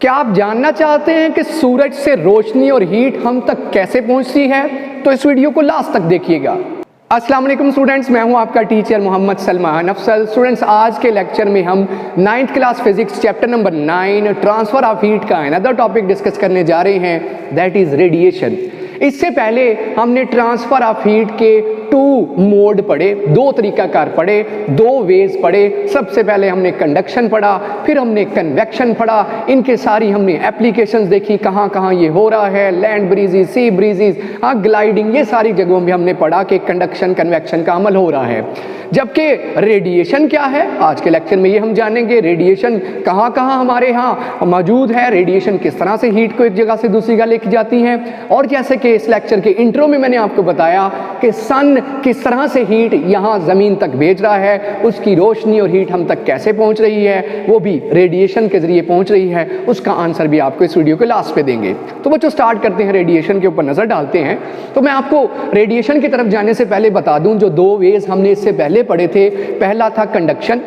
क्या आप जानना चाहते हैं कि सूरज से रोशनी और हीट हम तक कैसे पहुंचती है? तो इस वीडियो को लास्ट तक देखिएगा। अस्सलाम वालेकुम स्टूडेंट्स, मैं हूं आपका टीचर मोहम्मद सलमान अफसल। स्टूडेंट्स, आज के लेक्चर में हम 9th class physics chapter number 9 transfer of heat का अनदर टॉपिक डिस्कस करने जा रहे हैं, दैट इज रेडिएशन। इससे पहले हमने ट्रांसफर ऑफ हीट के 2 मोड पढ़े, 2 तरीकाकार पढ़े, 2 वेज पढ़े। सबसे पहले हमने कंडक्शन पढ़ा, फिर हमने कन्वेक्शन पढ़ा। इनके सारी हमने एप्लीकेशंस देखी, कहाँ कहाँ ये हो रहा है, लैंड ब्रीजेस, सी ब्रीजेस, ग्लाइडिंग, ये सारी जगहों में हमने पढ़ा कि कंडक्शन कन्वेक्शन का अमल हो रहा है। जबकि रेडिएशन क्या है, आज के लेक्चर में ये हम जानेंगे। रेडिएशन कहाँ कहाँ हमारे यहाँ मौजूद है, रेडिएशन किस तरह से हीट को एक जगह से दूसरी जगह लेके जाती है, और जैसे कि इस लेक्चर के इंट्रो में मैंने आपको बताया कि सन किस तरह से हीट यहाँ ज़मीन तक भेज रहा है, उसकी रोशनी और हीट हम तक कैसे पहुँच रही है, वो भी रेडिएशन के ज़रिए पहुँच रही है। उसका आंसर भी आपको इस वीडियो के लास्ट पे देंगे। तो बच्चों, स्टार्ट करते हैं, रेडिएशन के ऊपर नज़र डालते हैं। तो मैं आपको रेडिएशन की तरफ जाने से पहले बता दूं, जो 2 वेज हमने इससे पहले पढ़े थे, पहला था कंडक्शन।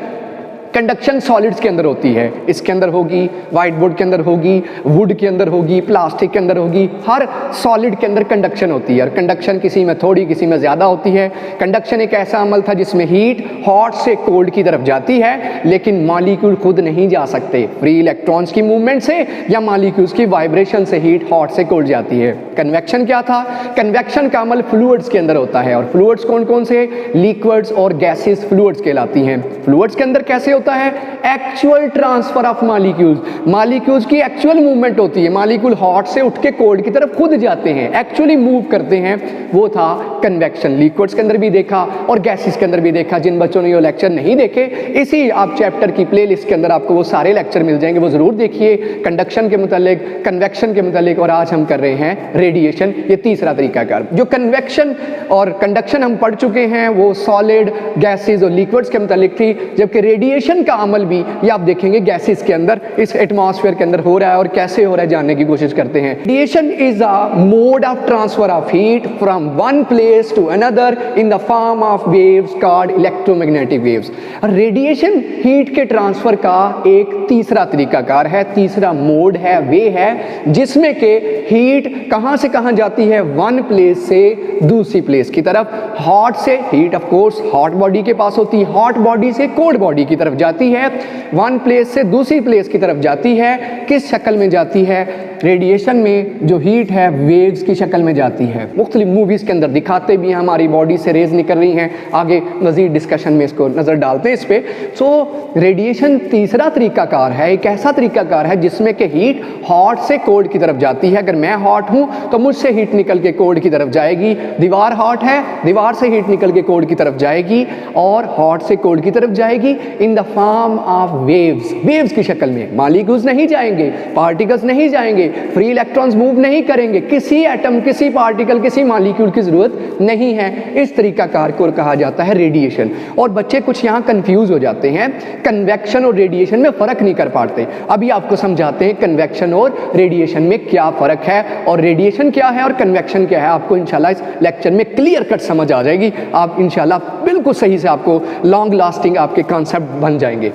कंडक्शन सॉलिड्स के अंदर होती है, इसके अंदर होगी, व्हाइट बोर्ड के अंदर होगी, वुड के अंदर होगी, प्लास्टिक के अंदर होगी, हर सॉलिड के अंदर कंडक्शन होती है। और कंडक्शन किसी में थोड़ी, किसी में ज़्यादा होती है। कंडक्शन एक ऐसा अमल था जिसमें हीट हॉट से कोल्ड की तरफ जाती है, लेकिन मॉलिक्यूल खुद नहीं जा सकते। फ्री इलेक्ट्रॉन्स की मूवमेंट से या मॉलिक्यूल्स की वाइब्रेशन से हीट हॉट से कोल्ड जाती है। कन्वेक्शन क्या था? कन्वेक्शन का अमल फ्लूइड्स के अंदर होता है। और फ्लूइड्स कौन कौन से? लिक्विड्स और गैसेस फ्लूइड्स कहलाती हैं। फ्लूइड्स के अंदर कैसे होता है? Actual transfer of molecules, molecules की एक्चुअल मूवमेंट होती है। मॉलिक्यूल हॉट से उठ के कोल्ड की तरफ खुद जाते हैं, एक्चुअली मूव करते हैं, वो था कन्वेक्शन। लिक्विड्स के अंदर भी देखा और गैसेस के अंदर भी देखा। जिन बच्चों ने ये लेक्चर नहीं देखे, इसी आप चैप्टर की प्लेलिस्ट के अंदर आपको वो सारे लेक्चर मिल जाएंगे, वो जरूर देखिए, कंडक्शन के मुतालिक, कन्वेक्शन के मुतालिक। और आज हम कर रहे हैं रेडिएशन, ये तीसरा तरीकाकार। जो कन्वेक्शन और कंडक्शन हम पढ़ चुके हैं वो सॉलिड, गैसेस और लिक्विड्स के मुतालिक थी, जबकि रेडिएशन का अमल भी ये आप देखेंगे गैसेस के अंदर, इस एटमॉस्फेयर के अंदर हो रहा है। और कैसे हो रहा है जानने की कोशिश करते हैं। Radiation is a mode of transfer of heat from one place to another in the form of waves called electromagnetic waves. Radiation heat के ट्रांसफर का एक तीसरा तरीकाकार है, तीसरा मोड है, वे है, जिसमें के हीट कहां से कहां जाती है? वन प्लेस से दूसरी प्लेस की तरफ। हॉट से heat of course hot body के पास होती है, हॉट बॉडी से कोल्ड बॉडी की तरफ जाती है, वन प्लेस से दूसरी प्लेस की तरफ जाती है। किस शक्ल में जाती है? रेडिएशन में जो हीट है वेव्स की शक्ल में जाती है। मुख्तलिफ मूवीज़ के अंदर दिखाते भी हैं, हमारी बॉडी से रेज निकल रही हैं। आगे मज़ीद डिस्कशन में इसको नज़र डालते हैं इस पर। सो रेडिएशन तीसरा तरीकाकार है, एक ऐसा तरीकाकार है जिसमें कि हीट हॉट से कोल्ड की तरफ जाती है। अगर मैं हॉट हूँ तो मुझसे हीट निकल के कोल्ड की तरफ जाएगी। दीवार हॉट है, दीवार से हीट निकल के कोल्ड की तरफ जाएगी, और हॉट से कोल्ड की तरफ जाएगी इन the form of waves. Waves की शक्ल में। मॉलिक्यूल्स नहीं जाएंगे, पार्टिकल्स नहीं जाएंगे, फ्री इलेक्ट्रॉन्स मूव नहीं करेंगे, किसी एटम, किसी पार्टिकल, किसी मॉलिक्यूल की जरूरत नहीं है। इस तरीकाकार को कहा जाता है रेडिएशन। और बच्चे कुछ यहाँ कंफ्यूज हो जाते हैं, कन्वेक्शन और रेडिएशन में फर्क नहीं कर पाते। अभी आपको समझाते हैं कन्वेक्शन और रेडिएशन में क्या फर्क है, और रेडिएशन क्या है और कन्वेक्शन क्या है। आपको इंशाल्लाह इस लेक्चर में क्लियर कट समझ आ जाएगी। आप इंशाल्लाह बिल्कुल सही से आपको लॉन्ग लास्टिंग आपके कॉन्सेप्ट बन जाएंगे।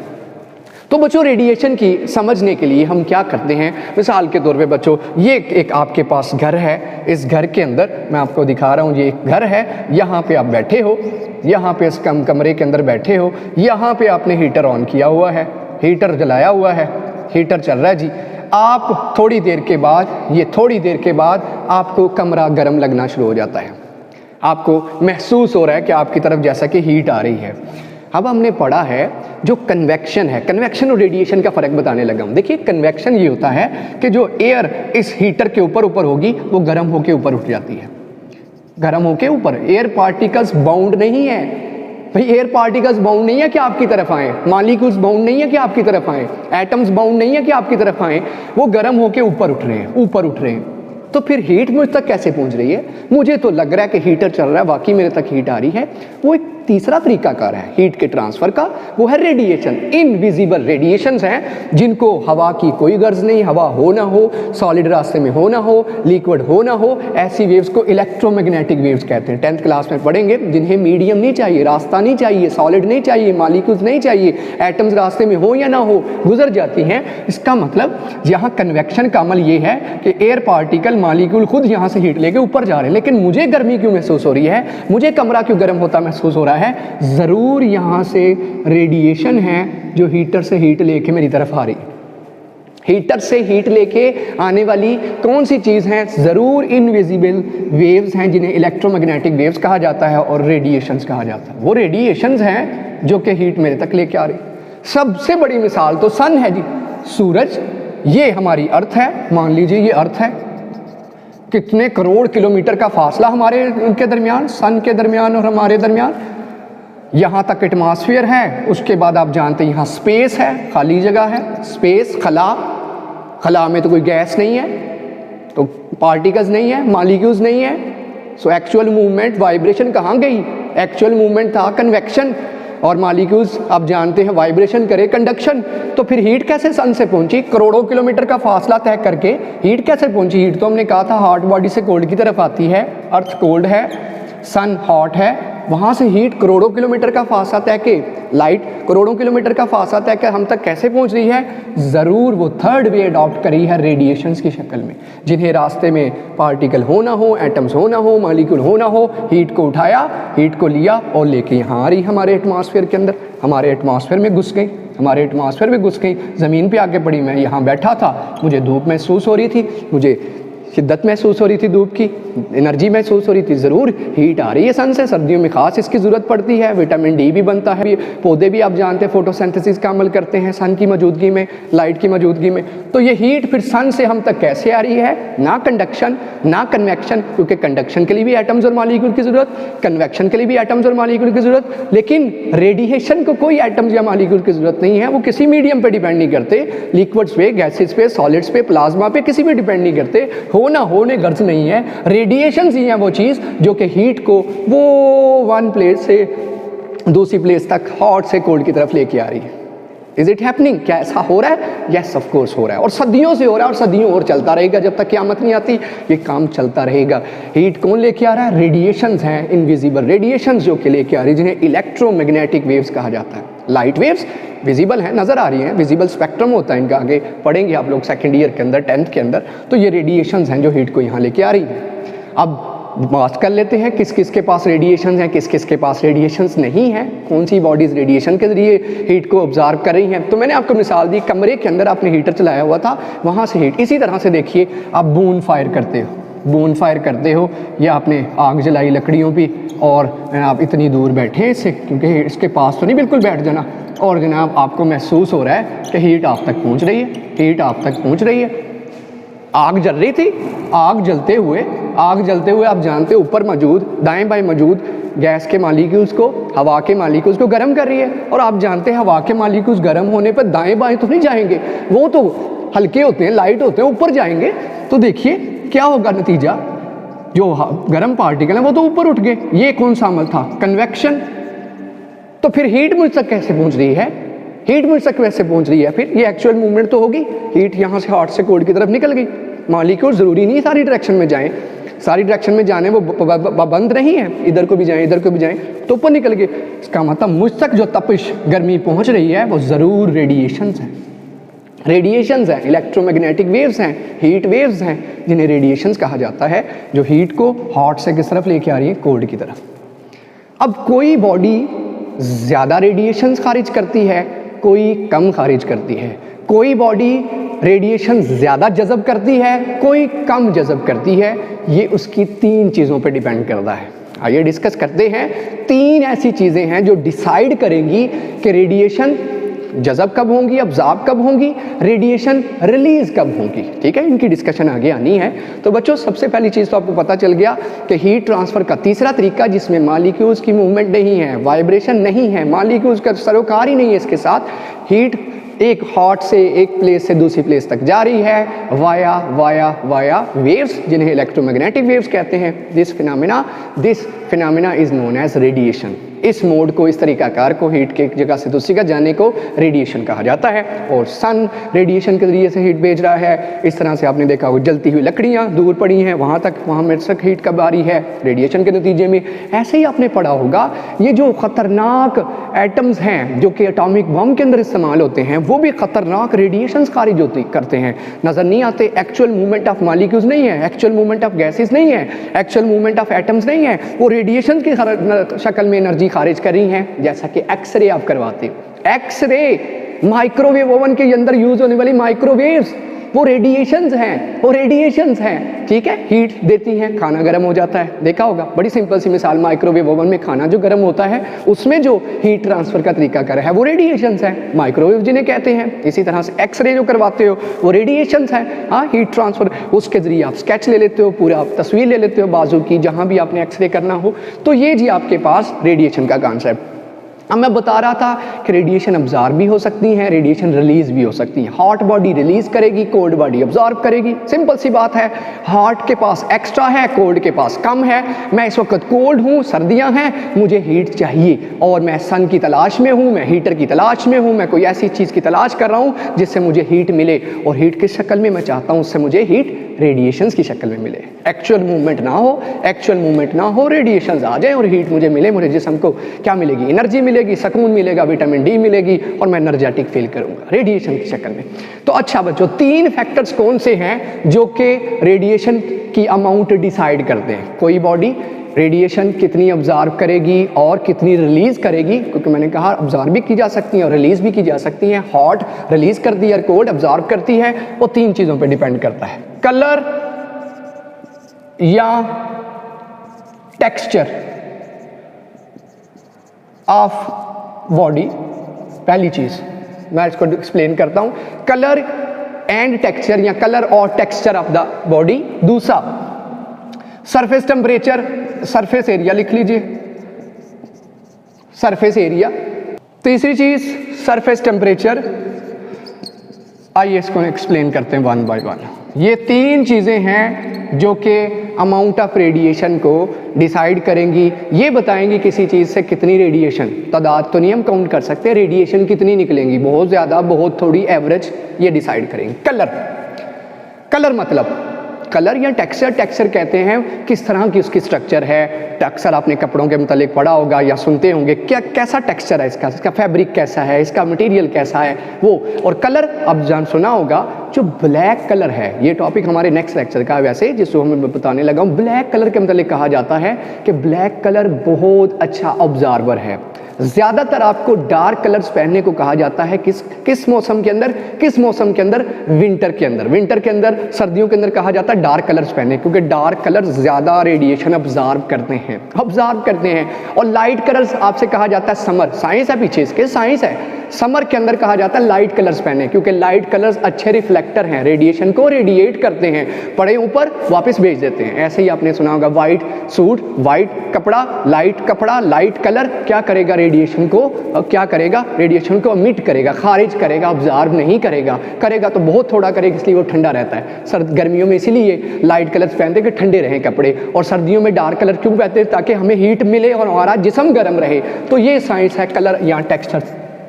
तो बच्चों, रेडिएशन की समझने के लिए हम क्या करते हैं? मिसाल के तौर पे बच्चों, ये एक आपके पास घर है, इस घर के अंदर मैं आपको दिखा रहा हूँ, ये एक घर है, यहाँ पे आप बैठे हो, यहाँ पे इस कमरे के अंदर बैठे हो, यहाँ पे आपने हीटर ऑन किया हुआ है, हीटर जलाया हुआ है, हीटर चल रहा है जी। आप थोड़ी देर के बाद आपको कमरा गर्म लगना शुरू हो जाता है, आपको महसूस हो रहा है कि आपकी तरफ जैसा कि हीट आ रही है। अब हमने पढ़ा है जो कन्वेक्शन है, कन्वेक्शन और रेडिएशन का फ़र्क बताने लगा हूँ। देखिए, कन्वेक्शन ये होता है कि जो एयर इस हीटर के ऊपर होगी वो गर्म होके ऊपर उठ जाती है, गर्म होके ऊपर। एयर पार्टिकल्स बाउंड नहीं है भाई, एयर पार्टिकल्स बाउंड नहीं है कि आपकी तरफ आए, मॉलिक्यूल्स बाउंड नहीं है कि आपकी तरफ आए, एटम्स बाउंड नहीं है कि आपकी तरफ आए, वो गर्म होके ऊपर उठ रहे हैं। तो फिर हीट मुझ तक कैसे पहुंच रही है? मुझे तो लग रहा है कि हीटर चल रहा है, वाकई मेरे तक हीट आ रही है। वो एक तीसरा तरीकाकार है हीट के ट्रांसफर का, वो है रेडिएशन। इनविजिबल रेडिएशंस हैं जिनको हवा की कोई गर्ज नहीं, हवा हो ना हो, सॉलिड रास्ते में हो ना हो, लिक्विड हो ना हो, ऐसी वेव्स को इलेक्ट्रोमैग्नेटिक वेव्स कहते हैं। 10th क्लास में पढ़ेंगे। जिन्हें मीडियम नहीं चाहिए, रास्ता नहीं चाहिए, सॉलिड नहीं चाहिए, मॉलिक्यूल्स नहीं चाहिए, एटम्स रास्ते में हो या ना हो, गुजर जाती हैं। इसका मतलब यहाँ कन्वेक्शन का अमल ये है कि एयर पार्टिकल मॉलिक्यूल खुद यहाँ से हीट लेके ऊपर जा रहे हैं, लेकिन मुझे गर्मी क्यों महसूस हो रही है, मुझे कमरा क्यों गर्म होता महसूस हो रहा है, ज़रूर यहाँ से रेडिएशन है जो हीटर से हीट लेके मेरी तरफ आ रही है। हीटर से हीट लेके आने वाली कौन सी चीज़ है, ज़रूर इनविजिबल वेव्स हैं जिन्हें इलेक्ट्रोमैग्नेटिक वेव्स कहा जाता है और रेडिएशंस कहा जाता है। वो रेडिएशंस हैं जो कि हीट मेरे तक लेके आ रही। सबसे बड़ी मिसाल तो सन है जी, सूरज। ये हमारी अर्थ है, मान लीजिए ये अर्थ है, कितने करोड़ किलोमीटर का फासला हमारे उनके दरमियान, सन के दरमियान और हमारे दरमियान। यहाँ तक एटमॉस्फेयर है, उसके बाद आप जानते हैं यहाँ स्पेस है, खाली जगह है, स्पेस, खला। खला में तो कोई गैस नहीं है, तो पार्टिकल्स नहीं है, मॉलिक्यूल्स नहीं है। सो एक्चुअल मूवमेंट, वाइब्रेशन कहाँ गई? एक्चुअल मूवमेंट था कन्वेक्शन, और मॉलिक्यूल्स आप जानते हैं वाइब्रेशन करे कंडक्शन। तो फिर हीट कैसे सन से पहुंची? करोड़ों किलोमीटर का फासला तय करके हीट कैसे पहुंची? हीट तो हमने कहा था हॉट बॉडी से कोल्ड की तरफ आती है। अर्थ कोल्ड है, सन हॉट है, वहाँ से हीट करोड़ों किलोमीटर का फासला तय के, लाइट करोड़ों किलोमीटर का फासला तय कर हम तक कैसे पहुँच रही है? ज़रूर वो थर्ड वे अडॉप्ट करी है रेडिएशंस की शक्ल में, जिन्हें रास्ते में पार्टिकल हो ना हो, एटम्स हो ना हो, मॉलिक्यूल हो ना हो, हीट को उठाया, हीट को लिया और लेके यहाँ आ रही हमारे एटमॉस्फेयर के अंदर, हमारे एटमॉस्फेयर में घुस गई, हमारे एटमॉस्फेयर में घुस गई, ज़मीन पे आके पड़ी। मैं यहाँ बैठा था, मुझे धूप महसूस हो रही थी, मुझे शिद्दत महसूस हो रही थी, धूप की एनर्जी महसूस हो रही थी। ज़रूर हीट आ रही है सन से, सर्दियों में खास इसकी ज़रूरत पड़ती है, विटामिन डी भी बनता है, पौधे भी आप जानते हैं फोटोसिंथेसिस का अमल करते हैं सन की मौजूदगी में, लाइट की मौजूदगी में। तो ये हीट फिर सन से हम तक कैसे आ रही है? ना कंडक्शन ना कन्वेक्शन, क्योंकि कंडक्शन के लिए भी एटम्स और मॉलिक्यूल की ज़रूरत, कन्वेक्शन के लिए भी एटम्स और मॉलिक्यूल की ज़रूरत, लेकिन रेडिएशन को कोई एटम्स या मॉलिक्यूल की ज़रूरत नहीं है। वो किसी मीडियम पर डिपेंड नहीं करते, लिक्विड्स पे, गैसेस पे, सॉलिड्स पे, प्लाज्मा पे, किसी भी डिपेंड नहीं करते, हो ना होने गर्ज नहीं है। रेडिएशंस ही है वो चीज़ जो कि हीट को वो वन प्लेस से दूसरी प्लेस तक, हॉट से कोल्ड की तरफ लेके आ रही है। Is it happening? क्या ऐसा हो रहा है? यस ऑफ कोर्स हो रहा है, और सदियों से हो रहा है, और सदियों और चलता रहेगा जब तक क़यामत नहीं आती। ये काम चलता रहेगा। हीट कौन लेके आ रहा है? रेडिएशंस हैं, इनविजिबल रेडिएशंस जो कि लेके आ रही है, जिन्हें इलेक्ट्रोमैग्नेटिक वेव्स कहा जाता है। लाइट वेव्स विजिबल हैं, नज़र आ रही हैं, विजिबल स्पेक्ट्रम होता है इनका, आगे पढ़ेंगे आप लोग सेकेंड ईयर के अंदर, 10th के अंदर। तो ये रेडिएशंस हैं जो हीट को यहाँ लेके आ रही है। अब बात कर लेते हैं किस किस के पास रेडिएशंस हैं, किस किस के पास रेडिएशंस नहीं हैं, कौन सी बॉडीज़ रेडिएशन के ज़रिए हीट को ऑब्जर्व कर रही हैं। तो मैंने आपको मिसाल दी, कमरे के अंदर आपने हीटर चलाया हुआ था, वहाँ से हीट। इसी तरह से देखिए, आप बून फायर करते हो, बून फायर करते हो, या आपने आग जलाई लकड़ियों पे, और आप इतनी दूर बैठे इससे, क्योंकि इसके पास तो नहीं बिल्कुल बैठ जाना, और जनाब आपको महसूस हो रहा है कि हीट आप तक पहुँच रही है, हीट आप तक पहुँच रही है। आग जल रही थी, आग जलते हुए आप जानते हो ऊपर मौजूद, दाएं बाएं मौजूद गैस के मॉलिक्यूल्स को, हवा के मॉलिक्यूल्स को गर्म कर रही है। और आप जानते हैं हवा के मॉलिक्यूल्स गर्म होने पर दाएं बाएं तो नहीं जाएंगे, वो तो हल्के होते हैं, लाइट होते हैं, ऊपर जाएंगे। तो देखिए क्या होगा नतीजा, जो गर्म पार्टिकल है वो तो ऊपर उठ गए। ये कौन सा अमल था? कन्वेक्शन। तो फिर हीट मुझ तक कैसे पहुँच रही है? हीट मुझ तक वैसे पहुंच रही है, फिर ये एक्चुअल मूवमेंट तो होगी। हीट यहाँ से हॉट से कोल्ड की तरफ निकल गई, मॉलिक्यूल ज़रूरी नहीं सारी डायरेक्शन में जाएं, सारी डायरेक्शन में जाने वो बंद नहीं है, इधर को भी जाएं, इधर को भी जाएं, तो ऊपर निकल गए। इसका मतलब मुझ तक जो तपिश गर्मी पहुँच रही है वो ज़रूर रेडिएशंस हैं, रेडिएशंस हैं, इलेक्ट्रोमैग्नेटिक वेव्स हैं, हीट वेव्स हैं, जिन्हें रेडिएशंस कहा जाता है, जो हीट को हॉट से किस तरफ लेके आ रही है? कोल्ड की तरफ। अब कोई बॉडी ज़्यादा रेडिएशंस खारिज करती है, कोई कम खारिज करती है, कोई बॉडी रेडिएशन ज़्यादा जज़ब करती है, कोई कम जज़ब करती है। ये उसकी 3 चीज़ों पे डिपेंड करता है। आइए डिस्कस करते हैं। 3 ऐसी चीज़ें हैं जो डिसाइड करेंगी कि रेडिएशन जज़ब कब होंगी, अब्ज़ॉर्ब कब होंगी, रेडिएशन रिलीज़ कब होंगी। ठीक है, इनकी डिस्कशन आगे आनी है। तो बच्चों सबसे पहली चीज़ तो आपको पता चल गया कि हीट ट्रांसफ़र का तीसरा तरीका, जिसमें मॉलिक्यूल्स की मूवमेंट नहीं है, वाइब्रेशन नहीं है, मॉलिक्यूल्स का सरोकार ही नहीं है इसके साथ, हीट एक हॉट से एक प्लेस से दूसरी प्लेस तक जा रही है वाया वेव्स, जिन्हें इलेक्ट्रोमैग्नेटिक वेव्स कहते हैं। This phenomena is known as radiation. इस मोड को, इस तरीकाकार को, हीट के एक जगह से दूसरी जगह जाने को रेडिएशन कहा जाता है। और सन रेडिएशन के जरिए से हीट भेज रहा है। इस तरह से आपने देखा होगा जलती हुई लकड़ियाँ दूर पड़ी हैं, वहाँ तक, वहाँ मेरे तक हीट कब आ रही है, रेडिएशन के नतीजे में। ऐसे ही आपने पढ़ा होगा ये जो ख़तरनाक एटम्स हैं जो कि एटॉमिक बम के अंदर इस्तेमाल होते हैं, वो भी ख़तरनाक रेडिएशंस खारिज करते हैं। नज़र नहीं आते, एक्चुअल मूवमेंट ऑफ मॉलिक्यूल्स नहीं है, एक्चुअल मूवमेंट ऑफ गैसेस नहीं है, एक्चुअल मूवमेंट ऑफ एटम्स नहीं है, वो रेडिएशन की शक्ल में एनर्जी खारिज कर रही हैं। जैसा कि एक्सरे आप करवाते हो, एक्सरे माइक्रोवेव ओवन के अंदर यूज होने वाली माइक्रोवेव्स, वो रेडिएशंस हैं, वो रेडिएशंस हैं, ठीक है। हीट देती हैं, खाना गर्म हो जाता है, देखा होगा। बड़ी सिंपल सी मिसाल, माइक्रोवेव ओवन में खाना जो गर्म होता है उसमें जो हीट ट्रांसफर का तरीका कर है वो रेडिएशंस है, माइक्रोवेव जिन्हें कहते हैं। इसी तरह से एक्सरे जो करवाते हो वो रेडिएशंस है, हाँ, हीट ट्रांसफर। उसके जरिए आप स्केच ले लेते हो, पूरा आप तस्वीर ले लेते हो बाजू की, जहाँ भी आपने एक्सरे करना हो। तो ये जी आपके पास रेडिएशन का कॉन्सेप्ट। अब मैं बता रहा था कि रेडिएशन अब्जॉर्ब भी हो सकती है, रेडिएशन रिलीज भी हो सकती है। हॉट बॉडी रिलीज करेगी, कोल्ड बॉडी अब्जॉर्ब करेगी। सिंपल सी बात है, हॉट के पास एक्स्ट्रा है, कोल्ड के पास कम है। मैं इस वक्त कोल्ड हूँ, सर्दियाँ हैं, मुझे हीट चाहिए और मैं सन की तलाश में हूँ, मैं हीटर की तलाश में हूँ, मैं कोई ऐसी चीज़ की तलाश कर रहा हूँ जिससे मुझे हीट मिले। और हीट किस शक्ल में मैं चाहता हूँ, उससे मुझे हीट रेडिएशंस की शक्ल में मिले। एक्चुअल मूवमेंट ना हो, एक्चुअल मूवमेंट ना हो, रेडिएशंस आ जाए और हीट मुझे मिले। मुझे जिस्म को क्या मिलेगी, एनर्जी मिलेगी, सुकून मिलेगा, विटामिन डी मिलेगी और मैं एनर्जेटिक फील करूंगा रेडिएशन की शक्ल में। तो अच्छा बच्चों, 3 फैक्टर्स कौन से हैं जो कि रेडिएशन की अमाउंट डिसाइड करते हैं। कोई बॉडी रेडिएशन कितनी ऑब्जर्व करेगी और कितनी रिलीज करेगी, क्योंकि मैंने कहा ऑब्जर्व भी की जा सकती हैं और रिलीज भी की जा सकती हैं। हॉट रिलीज करती है और कोल्ड ऑब्जर्व करती है। वो 3 चीज़ों पे डिपेंड करता है, कलर या टेक्सचर ऑफ बॉडी। पहली चीज़ मैं इसको एक्सप्लेन करता हूँ, कलर एंड टेक्सचर या कलर और टेक्सचर ऑफ द बॉडी। दूसरा सरफेस टेम्परेचर, सरफेस एरिया लिख लीजिए, सरफेस एरिया। तीसरी चीज सरफेस टेम्परेचर। आइए इसको एक्सप्लेन करते हैं 1 बाय 1। ये 3 चीजें हैं जो कि अमाउंट ऑफ रेडिएशन को डिसाइड करेंगी। ये बताएंगी किसी चीज से कितनी रेडिएशन, तादाद तो नहीं हम काउंट कर सकते, रेडिएशन कितनी निकलेंगी, बहुत ज्यादा, बहुत थोड़ी, एवरेज, ये डिसाइड करेंगे। कलर, कलर मतलब कलर या टेक्सचर। टेक्सचर कहते हैं किस तरह की उसकी स्ट्रक्चर है। टेक्सचर आपने कपड़ों के मुतालिक पढ़ा होगा या सुनते होंगे, क्या कैसा टेक्सचर है इसका, इसका फैब्रिक कैसा है, इसका मटेरियल कैसा है वो। और कलर अब जान सुना होगा, जो ब्लैक कलर है, ये टॉपिक हमारे नेक्स्ट लेक्चर का है वैसे, जिसको मैं बताने लगा हूँ। ब्लैक कलर के मुतालिक कहा जाता है कि ब्लैक कलर बहुत अच्छा ऑब्जर्वर है। ज़्यादातर आपको डार्क कलर्स पहनने को कहा जाता है किस मौसम के अंदर, किस मौसम के अंदर, विंटर के अंदर। विंटर के अंदर, सर्दियों के अंदर कहा जाता है डार्क कलर्स पहने, क्योंकि डार्क कलर ज़्यादा रेडिएशन ऑब्जर्व करते हैं। और लाइट कलर्स आपसे कहा जाता है समर, साइंस है पीछे इसके, साइंस है। समर के अंदर कहा जाता है लाइट कलर्स पहने, क्योंकि लाइट कलर्स अच्छे रिफ्लेक्टर हैं, रेडिएशन को रेडिएट करते हैं, पड़े ऊपर वापस भेज देते हैं। ऐसे ही आपने सुना होगा वाइट सूट, वाइट कपड़ा, लाइट कलर क्या करेगा, रेडिएशन को क्या करेगा, रेडिएशन को अमिट करेगा, खारिज करेगा, ऑब्जर्व नहीं करेगा, करेगा तो बहुत थोड़ा करेगा, इसलिए वो ठंडा रहता है। गर्मियों में इसीलिए लाइट कलर्स पहनते हैं कि ठंडे रहें कपड़े, और सर्दियों में डार्क कलर क्यों पहनते हैं, ताकि हमें हीट मिले और हमारा जिस्म गर्म रहे। तो ये साइंस है कलर या टेक्सचर,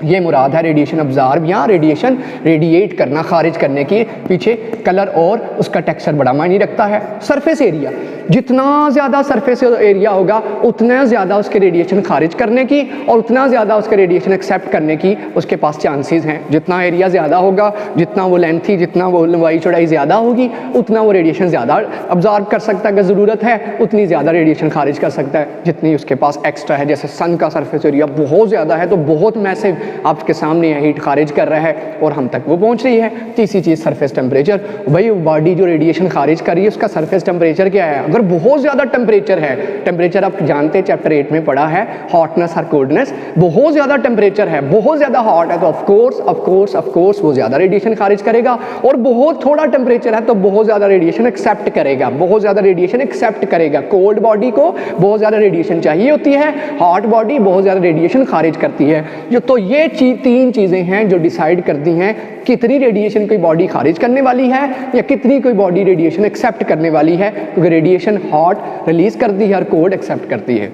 ये मुराद है रेडिएशन ऑब्जर्व या रेडिएशन रेडिएट करना, खारिज करने की। पीछे कलर और उसका टेक्सचर बड़ा मायने रखता है। सरफेस एरिया, जितना ज़्यादा सरफेस एरिया होगा उतना ज़्यादा उसके रेडिएशन खारिज करने की और उतना ज़्यादा उसके रेडिएशन एक्सेप्ट करने की उसके पास चांसेस हैं। जितना एरिया ज़्यादा होगा, जितना वो लेंथी, जितना वो लंबाई चौड़ाई ज़्यादा होगी, उतना वो रेडिएशन ज़्यादा ऑब्जर्व कर सकता है। अगर ज़रूरत है उतनी ज़्यादा रेडिएशन खारिज कर सकता है जितनी उसके पास एक्स्ट्रा है। जैसे सन का सरफेस एरिया बहुत ज़्यादा है तो बहुत मैसिव आपके सामने हीट खारिज कर रहा है और हम तक वो पहुंच रही है। तीसरी चीज़ सरफेस टेम्परेचर, भाई बॉडी जो रेडिएशन खारिज कर रही है उसका सरफेस टेम्परेचर क्या है। अगर बहुत ज़्यादा टेम्परेचर है, टेम्परेचर आप जानते हैं चैप्टर 8 में पढ़ा है, हॉटनेस और कोल्डनेस, बहुत ज़्यादा टेम्परेचर है, बहुत ज़्यादा हॉट है तो ऑफकोर्स वो ज़्यादा रेडिएशन खारिज करेगा। और बहुत थोड़ा टेम्परेचर है तो बहुत ज़्यादा रेडिएशन एक्सेप्ट करेगा, बहुत ज़्यादा रेडिएशन एक्सेप्ट करेगा। कोल्ड बॉडी को बहुत ज़्यादा रेडिएशन चाहिए होती है, हॉट बॉडी बहुत ज़्यादा रेडिएशन खारिज करती है। तो ये 3 चीज़ें हैं जो डिसाइड करती हैं कितनी रेडिएशन कोई बॉडी खारिज करने वाली है या कितनी कोई बॉडी रेडिएशन एक्सेप्ट करने वाली है, क्योंकि रेडिएशन हॉट रिलीज करती है और कोल्ड एक्सेप्ट करती है।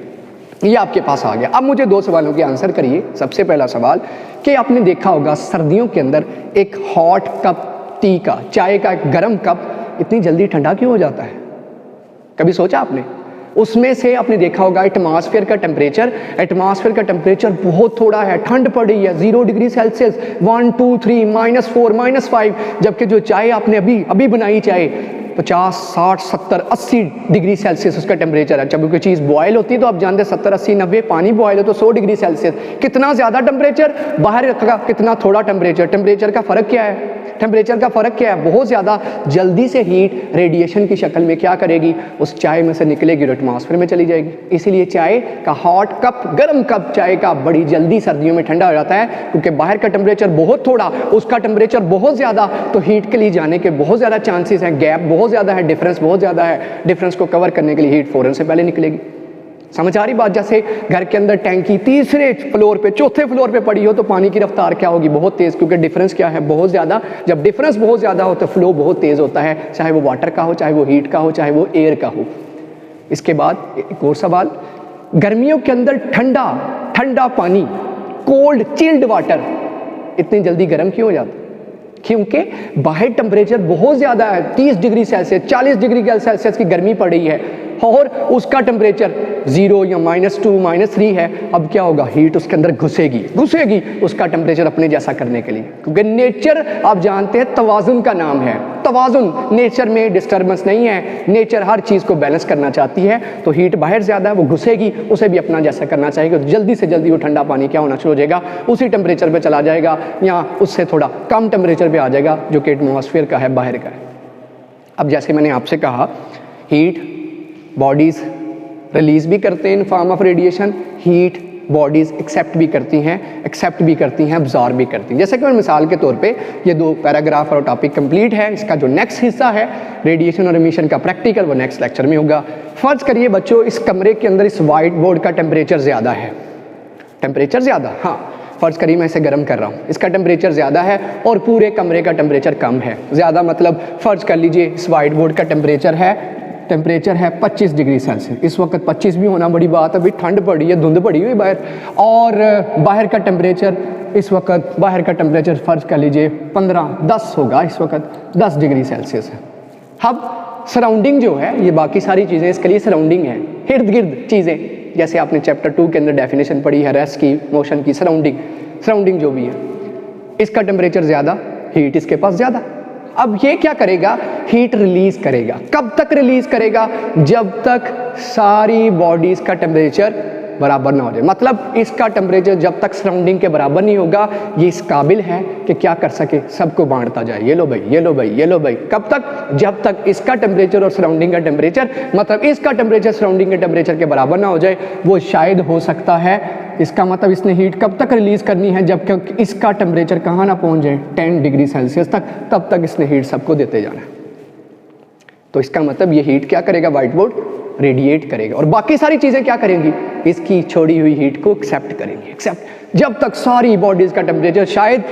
ये आपके पास आ गया। अब मुझे दो सवालों के आंसर करिए। सबसे पहला सवाल कि आपने देखा होगा सर्दियों के अंदर एक हॉट कप टी का, चाय का एक गर्म कप इतनी जल्दी ठंडा क्यों हो जाता है? कभी सोचा आपने? उसमें से आपने देखा होगा एटमॉस्फेयर का टेम्परेचर बहुत थोड़ा है, ठंड पड़ रही है 0 डिग्री सेल्सियस, 1 2 3 -4 -5, जबकि जो चाय आपने अभी बनाई चाय 50 60 70 80 डिग्री सेल्सियस उसका टेम्परेचर है। जब कोई चीज़ बॉयल होती है तो आप जानते हैं 70 80 90, पानी बॉयल हो तो 100 डिग्री सेल्सियस। कितना ज़्यादा टेम्परेचर, बाहर का कितना थोड़ा टेम्परेचर का फ़र्क क्या है? टेम्परेचर का फ़र्क क्या है? बहुत ज़्यादा जल्दी से हीट रेडिएशन की शक्ल में क्या करेगी, उस चाय में से निकलेगी और एटमॉस्फेयर में चली जाएगी। इसीलिए चाय का हॉट कप, गर्म कप चाय का बड़ी जल्दी सर्दियों में ठंडा हो जाता है, क्योंकि बाहर का टेम्परेचर बहुत थोड़ा, उसका टेम्परेचर बहुत ज़्यादा, तो हीट के लिए जाने के बहुत ज़्यादा चांसेस हैं, गैप बहुत ज़्यादा है, डिफरेंस बहुत ज़्यादा है। डिफरेंस को कवर करने के लिए हीट फ़ौरन से पहले निकलेगी। समझ आ रही बात? जैसे घर के अंदर टैंकी तीसरे फ्लोर पे, चौथे फ्लोर पे पड़ी हो तो पानी की रफ्तार क्या होगी? बहुत तेज़, क्योंकि डिफरेंस क्या है? बहुत ज़्यादा। जब डिफरेंस बहुत ज़्यादा हो तो फ्लो बहुत तेज़ होता है, चाहे वो वाटर का हो, चाहे वो हीट का हो, चाहे वो एयर का हो। इसके बाद एक और सवाल, गर्मियों के अंदर ठंडा पानी, कोल्ड चिल्ड वाटर इतनी जल्दी गर्म क्यों हो जाता है? क्योंकि बाहर टेम्परेचर बहुत ज़्यादा है, 30 डिग्री सेल्सियस 40 डिग्री सेल्सियस की गर्मी पड़ रही है और उसका टेम्परेचर 0 या -2 -3 है। अब क्या होगा? हीट उसके अंदर घुसेगी उसका टेम्परेचर अपने जैसा करने के लिए, क्योंकि नेचर आप जानते हैं तवाज़ुन का नाम है। तवाज़ुन, नेचर में डिस्टर्बेंस नहीं है, नेचर हर चीज़ को बैलेंस करना चाहती है। तो हीट बाहर ज़्यादा है, वो घुसेगी, उसे भी अपना जैसा करना चाहिए। तो जल्दी से जल्दी वो ठंडा पानी क्या होना शुरू हो जाएगा, उसी टेम्परेचर पे चला जाएगा या उससे थोड़ा कम टेम्परेचर पे आ जाएगा, जो कि एटमॉस्फेयर का है, बाहर का है। अब जैसे मैंने आपसे कहा, हीट बॉडीज़ रिलीज़ भी करते हैं in form of radiation, heat bodies accept भी करती हैं, अब्जॉर्ब भी करती हैं। जैसे कि मैं मिसाल के तौर पे, ये 2 पैराग्राफ और टॉपिक कंप्लीट है। इसका जो नेक्स्ट हिस्सा है रेडिएशन और एमिशन का प्रैक्टिकल, वो नेक्स्ट लेक्चर में होगा। फर्ज करिए बच्चों, इस कमरे के अंदर इस वाइट बोर्ड का टेम्परेचर ज़्यादा है, हाँ, फ़र्ज़ करिए मैं इसे गर्म कर रहा हूँ, इसका टेम्परेचर ज़्यादा है और पूरे कमरे का टेम्परेचर कम है। ज़्यादा मतलब फ़र्ज़ कर लीजिए इस वाइट बोर्ड का टेम्परेचर है 25 डिग्री सेल्सियस। इस वक्त 25 भी होना बड़ी बात है, अभी ठंड पड़ी है, धुंध पड़ी हुई बाहर। और बाहर का टेम्परेचर इस वक्त, फ़र्ज़ कर लीजिए 10 होगा, इस वक्त 10 डिग्री सेल्सियस है। अब सराउंडिंग जो है, ये बाकी सारी चीज़ें इसके लिए सराउंडिंग है, इर्द गिर्द चीज़ें, जैसे आपने चैप्टर 2 के अंदर डेफिनेशन पढ़ी है रेस्ट की, मोशन की, सराउंडिंग जो भी है, इसका टेम्परेचर ज़्यादा, हीट इसके पास ज़्यादा। अब ये क्या करेगा? हीट रिलीज करेगा। कब तक रिलीज करेगा? जब तक सारी बॉडीज का टेम्परेचर बराबर ना हो जाए। मतलब इसका टेम्परेचर जब तक सराउंडिंग के बराबर नहीं होगा, ये इस काबिल है कि क्या कर सके, सबको बांटता जाए, ये लो भाई। कब तक? जब तक इसका टेम्परेचर और सराउंडिंग का टेम्परेचर, मतलब इसका टेम्परेचर सराउंडिंग के टेम्परेचर के बराबर ना हो जाए, वो शायद हो सकता है। इसका मतलब इसने हीट कब तक रिलीज करनी है? जब तक इसका टेम्परेचर कहाँ ना पहुँच जाए, 10 डिग्री सेल्सियस तक, तब तक इसने हीट सबको देते जाना है। तो इसका मतलब ये हीट क्या करेगा? व्हाइट बोर्ड रेडिएट करेगा और बाकी सारी चीज़ें क्या करेंगी? इसकी छोड़ी हुई हीट को एक्सेप्ट करेंगी। जब तक सारी बॉडीज़ का टेम्परेचर, शायद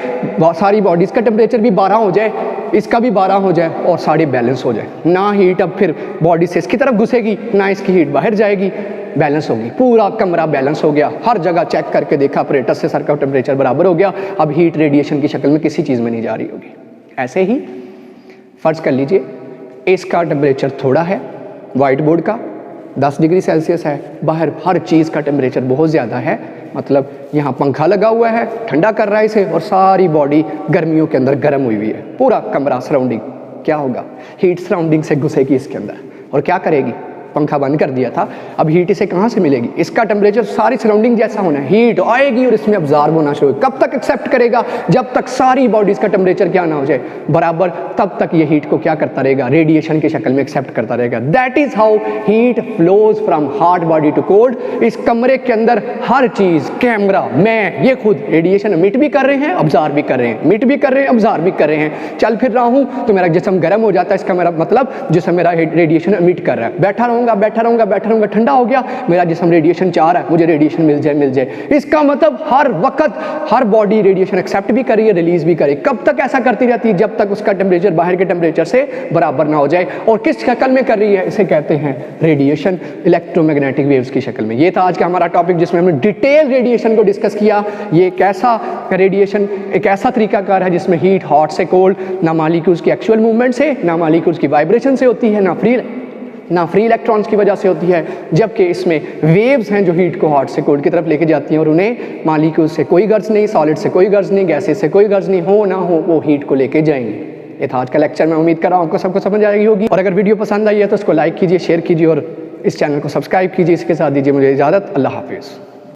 सारी बॉडीज़ का टेम्परेचर भी 12 हो जाए, इसका भी 12 हो जाए और सारे बैलेंस हो जाए। ना हीट अब फिर बॉडी से इसकी तरफ घुसेगी, ना इसकी हीट बाहर जाएगी, बैलेंस होगी। पूरा कमरा बैलेंस हो गया, हर जगह चेक करके देखा अपरेटस से, सर का टेम्परेचर बराबर हो गया। अब हीट रेडिएशन की शक्ल में किसी चीज़ में नहीं जा रही होगी। ऐसे ही फ़र्ज़ कर लीजिए इसका टेम्परेचर थोड़ा है, वाइट बोर्ड का 10 डिग्री सेल्सियस है, बाहर हर चीज़ का टेम्परेचर बहुत ज़्यादा है, मतलब यहाँ पंखा लगा हुआ है, ठंडा कर रहा है इसे, और सारी बॉडी गर्मियों के अंदर गर्म हुई हुई है। पूरा कमरा सराउंडिंग क्या होगा? हीट सराउंडिंग से घुसेगी इसके अंदर और क्या करेगी? पंखा बंद कर दिया था, अब हीट इसे कहाँ से मिलेगी? इसका टेम्परेचर सारी सराउंडिंग जैसा होना है, हीट आएगी और इसमें अब्जॉर्ब होना शुरू। कब तक एक्सेप्ट करेगा? जब तक सारी बॉडीज का टेम्परेचर क्या ना हो जाए बराबर, तब तक ये हीट को क्या करता रहेगा? रेडिएशन की शक्ल में एक्सेप्ट करता रहेगा। That is how heat flows from hot body to cold. इस कमरे के अंदर हर चीज, कैमरा, मैं, ये खुद रेडिएशन एमिट भी कर रहे हैं, अब्जॉर्ब भी कर रहे हैं, एमिट भी कर रहे हैं, अब्जॉर्ब भी कर रहे हैं। चल फिर रहा हूँ तो मेरा जिस्म गर्म हो जाता है, इसका मेरा मतलब जिस्म मेरा रेडिएशन एमिट कर रहा है। बैठा बैठा रहूँगा, ठंडा हो गया, मेरा जिस्म रेडिएशन चाह रहा है, मुझे रेडिएशन मिल जाए। इसका मतलब हर वक्त हर बॉडी रेडिएशन एक्सेप्ट भी करे, रिलीज भी करे। कब तक ऐसा करती रहती है? जब तक उसका टेम्परेचर बाहर के टेम्परेचर से बराबर ना हो जाए। और किस शक्ल में कर रही है? इसे कहते हैं रेडिएशन, इलेक्ट्रोमैग्नेटिक वेव्स की शक्ल में। ये था आज का हमारा टॉपिक जिसमें हमने डिटेल रेडिएशन को डिस्कस किया। ये एक ऐसा रेडिएशन, एक ऐसा तरीकाकार है जिसमें हीट हॉट से कोल्ड ना मॉलिक्यूल्स की एक्चुअल मूवमेंट से, ना मॉलिक्यूल्स की वाइब्रेशन से होती है, ना फ्री इलेक्ट्रॉन्स की वजह से होती है, जबकि इसमें वेव्स हैं जो हीट को हॉट से कोल्ड की तरफ लेके जाती हैं और उन्हें मॉलिक्यूल्स से कोई गर्ज नहीं, सॉलिड से कोई गर्ज नहीं, गैसेस से कोई गर्ज नहीं, हो ना हो वो हीट को लेके जाएंगे। ये था आज का लेक्चर। मैं उम्मीद कर रहा हूँ आपको सबको समझ आई होगी। और अगर वीडियो पसंद आई है तो उसको लाइक कीजिए, शेयर कीजिए और इस चैनल को सब्सक्राइब कीजिए। इसके साथ दीजिए मुझे इजाज़त। अल्लाह हाफिज़।